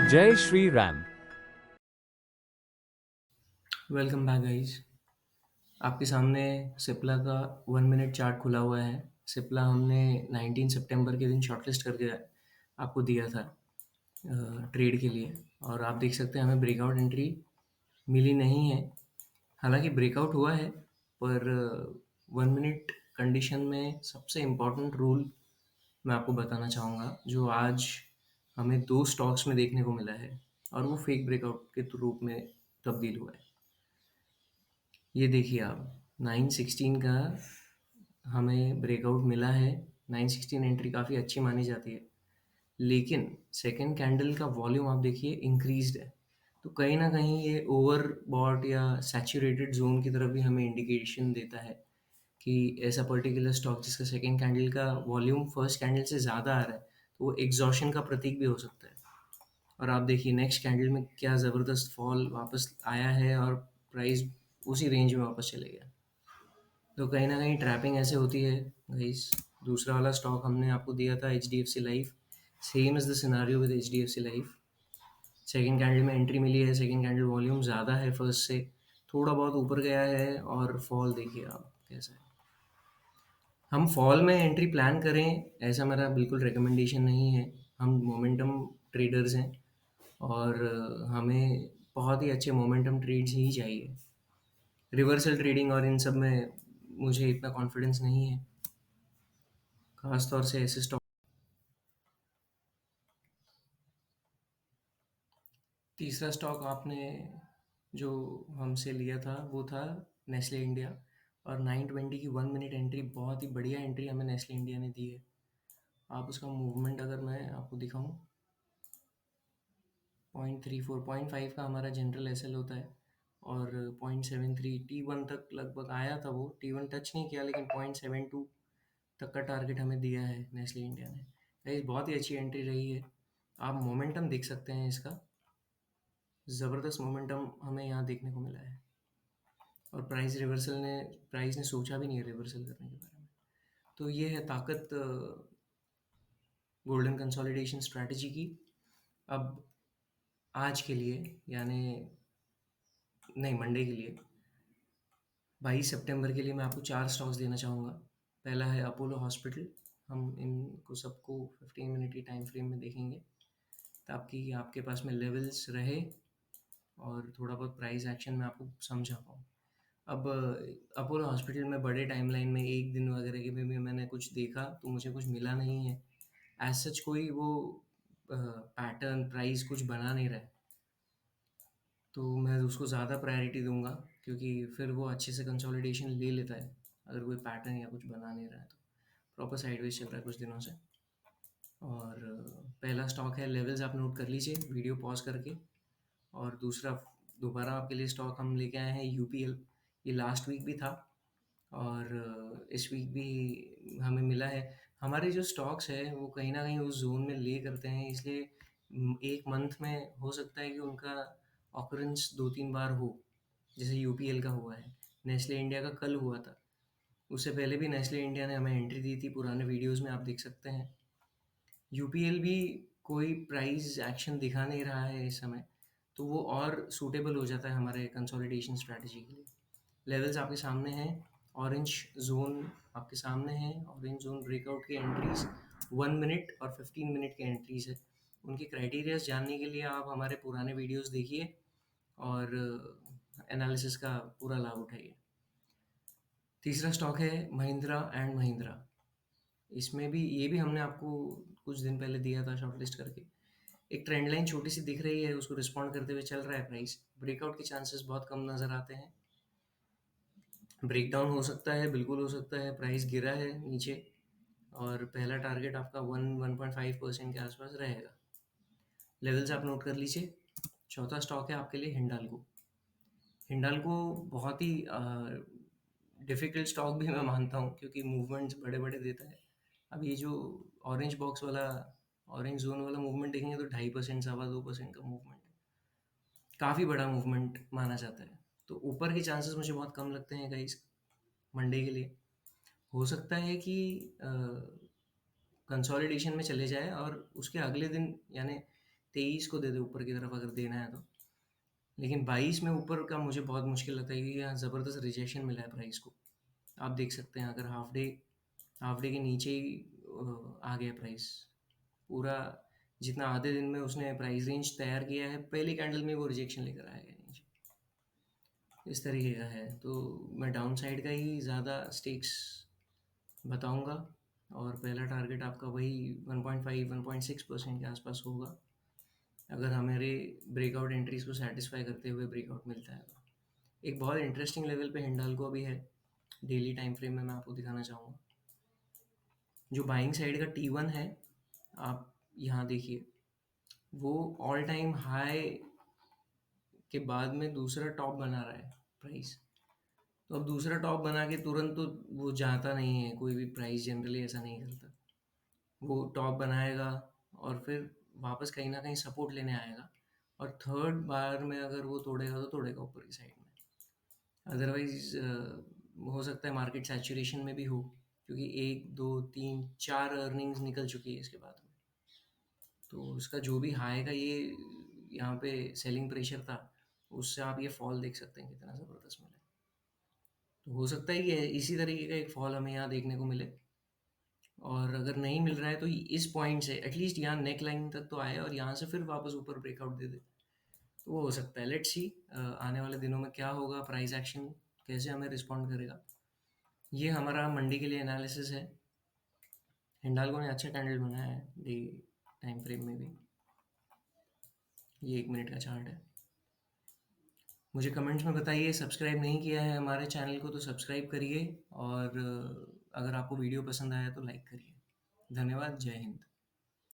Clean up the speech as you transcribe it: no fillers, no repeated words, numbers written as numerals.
जय Shri Ram. Welcome back guys. आपके सामने सिप्ला का 1 मिनट चार्ट खुला हुआ है। सिप्ला हमने 19 सितंबर के दिन शॉर्टलिस्ट करके आपको दिया था ट्रेड के लिए, और आप देख सकते हैं हमें ब्रेकआउट एंट्री मिली नहीं है। हालांकि ब्रेकआउट हुआ है, पर 1 मिनट कंडीशन में सबसे इम्पोर्टेंट रूल मैं आपको बताना चाहूँगा, जो आज हमें दो स्टॉक्स में देखने को मिला है, और वो फेक ब्रेकआउट के रूप में तब्दील हुआ है। ये देखिए आप, 916 का हमें ब्रेकआउट मिला है। 916 एंट्री काफ़ी अच्छी मानी जाती है, लेकिन सेकंड कैंडल का वॉल्यूम आप देखिए इंक्रीज्ड है। तो कहीं ना कहीं ये ओवर बॉट या सैचुरेटेड जोन की तरफ भी हमें इंडिकेशन देता है कि ऐसा पर्टिकुलर स्टॉक जिसका सेकंड कैंडल का वॉल्यूम फर्स्ट कैंडल से ज़्यादा आ रहा है, तो वो एग्जॉशन का प्रतीक भी हो सकता है। और आप देखिए नेक्स्ट कैंडल में क्या ज़बरदस्त फॉल वापस आया है, और प्राइस उसी रेंज में वापस चले गया। तो कहीं न कहीं ट्रैपिंग ऐसे होती है गाइस। दूसरा वाला स्टॉक हमने आपको दिया था HDFC life. Same is the scenario with HDFC life. Second candle में एंट्री मिली है, सेकंड कैंडल वॉल्यूम ज़्यादा है फर्स्ट से, थोड़ा बहुत ऊपर गया है, और फॉल देखिए आप कैसा है। हम फॉल में एंट्री प्लान करें ऐसा मेरा बिल्कुल रिकमेंडेशन नहीं है। हम मोमेंटम ट्रेडर्स हैं, और हमें बहुत ही अच्छे मोमेंटम ट्रेड्स ही चाहिए। रिवर्सल ट्रेडिंग और इन सब में मुझे इतना कॉन्फिडेंस नहीं है, खास तौर से ऐसे स्टॉक। तीसरा स्टॉक आपने जो हमसे लिया था वो था नेस्ले इंडिया, और 920 की 1 मिनट एंट्री, बहुत ही बढ़िया एंट्री हमें नेस्ले इंडिया ने दी है। आप उसका मूवमेंट अगर मैं आपको दिखाऊं, 0.34 0.5 का हमारा जनरल एसएल होता है, और 0.73 T1 तक लगभग आया था। वो T1 टच नहीं किया, लेकिन 0.72 तक का टारगेट हमें दिया है नेस्ले इंडिया ने। गाइस बहुत ही अच्छी एंट्री रही है। आप मोमेंटम देख सकते हैं इसका, ज़बरदस्त मोमेंटम हमें यहाँ देखने को मिला है। और प्राइस ने सोचा भी नहीं है रिवर्सल करने के बारे में। तो ये है ताकत गोल्डन कंसोलिडेशन स्ट्रैटेजी की। अब आज के लिए, यानी नहीं, मंडे के लिए, 22 सितंबर के लिए मैं आपको 4 स्टॉक्स देना चाहूँगा। पहला है अपोलो हॉस्पिटल। हम इनको सबको 15 मिनट की टाइम फ्रेम में देखेंगे, ताकि आपके पास में लेवल्स रहे और थोड़ा बहुत प्राइस एक्शन में आपको समझा पाऊँ। अब अपोलो हॉस्पिटल में बड़े टाइमलाइन में एक दिन वगैरह के में भी मैंने कुछ देखा, तो मुझे कुछ मिला नहीं है एज सच। कोई वो पैटर्न प्राइस कुछ बना नहीं रहा है, तो मैं उसको ज़्यादा प्रायोरिटी दूंगा, क्योंकि फिर वो अच्छे से कंसोलिडेशन ले लेता है अगर कोई पैटर्न या कुछ बना नहीं रहा है तो। प्रॉपर साइडवेज चल रहा है कुछ दिनों से। और पहला स्टॉक है, लेवल्स आप नोट कर लीजिए वीडियो पॉज करके। और दूसरा, दोबारा आपके लिए स्टॉक हम लेके आए हैं यूपीएल। ये लास्ट वीक भी था, और इस वीक भी हमें मिला है। हमारे जो स्टॉक्स है वो कहीं ना कहीं उस जोन में ले करते हैं, इसलिए एक मंथ में हो सकता है कि उनका ऑकरेंस 2-3 बार हो, जैसे यूपीएल का हुआ है। नेस्ले इंडिया का कल हुआ था। उससे पहले भी नेस्ले इंडिया ने हमें एंट्री दी थी, पुराने वीडियोस में आप देख सकते हैं। यूपीएल भी कोई प्राइस एक्शन दिखा नहीं रहा है इस समय, तो वो और सूटेबल हो जाता है हमारे कंसोलिडेशन स्ट्रैटेजी के लिए। लेवल्स आपके सामने हैं, ऑरेंज जोन आपके सामने है, ऑरेंज जोन ब्रेकआउट की एंट्रीज 1 मिनट और 15 मिनट की एंट्रीज है। उनके क्राइटेरियाज जानने के लिए आप हमारे पुराने वीडियोस देखिए, और एनालिसिस का पूरा लाभ उठाइए। तीसरा स्टॉक है महिंद्रा एंड महिंद्रा। इसमें भी, ये भी हमने आपको कुछ दिन पहले दिया था शॉर्टलिस्ट करके। एक ट्रेंड लाइन छोटी सी दिख रही है, उसको रिस्पॉन्ड करते हुए चल रहा है प्राइस। ब्रेकआउट के चांसेस बहुत कम नज़र आते हैं। ब्रेकडाउन हो सकता है, बिल्कुल हो सकता है। प्राइस गिरा है नीचे, और पहला टारगेट आपका 1.5% के आसपास रहेगा। लेवल्स आप नोट कर लीजिए। चौथा स्टॉक है आपके लिए हिंडाल्को। हिंडाल्को बहुत ही डिफिकल्ट स्टॉक भी मैं मानता हूँ, क्योंकि मूवमेंट्स बड़े बड़े देता है। अब ये जो ऑरेंज बॉक्स वाला, ऑरेंज जोन वाला मूवमेंट देखेंगे, तो 2.5%, 2.25% का मूवमेंट है। काफ़ी बड़ा मूवमेंट माना जाता है। तो ऊपर के चांसेस मुझे बहुत कम लगते हैं गाइस मंडे के लिए। हो सकता है कि कंसोलिडेशन में चले जाए और उसके अगले दिन यानी 23 को दे दे ऊपर की तरफ अगर देना है तो। लेकिन 22 में ऊपर का मुझे बहुत मुश्किल लगता है क्योंकि यहाँ ज़बरदस्त रिजेक्शन मिला है प्राइस को। आप देख सकते हैं अगर हाफ डे के नीचे ही आ गया प्राइस पूरा, जितना आधे दिन में उसने प्राइस रेंज तैयार किया है पहली कैंडल में वो रिजेक्शन लेकर आएगा नीचे, इस तरीके का है। तो मैं डाउन साइड का ही ज़्यादा स्टेक्स बताऊंगा और पहला टारगेट आपका वही 1.5 1.6% के आसपास होगा अगर हमारे ब्रेकआउट एंट्रीज को सेटिस्फाई करते हुए ब्रेकआउट मिलता है तो। एक बहुत इंटरेस्टिंग लेवल पे हिंडाल्को अभी है डेली टाइम फ्रेम में, मैं आपको दिखाना चाहूँगा। जो बाइंग साइड का T1 है, आप यहाँ देखिए, वो ऑल टाइम हाई के बाद में दूसरा टॉप बना रहा है प्राइस। तो अब दूसरा टॉप बना के तुरंत तो वो जाता नहीं है, कोई भी प्राइस जनरली ऐसा नहीं करता। वो टॉप बनाएगा और फिर वापस कहीं ना कहीं सपोर्ट लेने आएगा और थर्ड बार में अगर वो तोड़ेगा तो तोड़ेगा ऊपर की साइड में। अदरवाइज हो सकता है मार्केट सैचुरेशन में भी हो क्योंकि 1 2 3 4 अर्निंग्स निकल चुकी है इसके बाद में। तो उसका जो भी हाई का ये यहाँ पे सेलिंग प्रेशर था, उससे आप ये फॉल देख सकते हैं कितना ज़बरदस्त मिला है। तो हो सकता है कि इसी तरीके का एक फॉल हमें यहाँ देखने को मिले और अगर नहीं मिल रहा है तो इस पॉइंट से एटलीस्ट यहाँ नेक लाइन तक तो आए और यहाँ से फिर वापस ऊपर ब्रेकआउट दे दे तो वो हो सकता है। लेट्स सी आने वाले दिनों में क्या होगा, प्राइस एक्शन कैसे हमें रिस्पॉन्ड करेगा। ये हमारा मंडी के लिए एनालिसिस है। हिंडाल्को ने अच्छा कैंडल बनाया है डे टाइम फ्रेम में भी। ये 1 मिनट का चार्ट है। मुझे कमेंट्स में बताइए, सब्सक्राइब नहीं किया है हमारे चैनल को तो सब्सक्राइब करिए और अगर आपको वीडियो पसंद आया तो लाइक करिए। धन्यवाद। जय हिंद।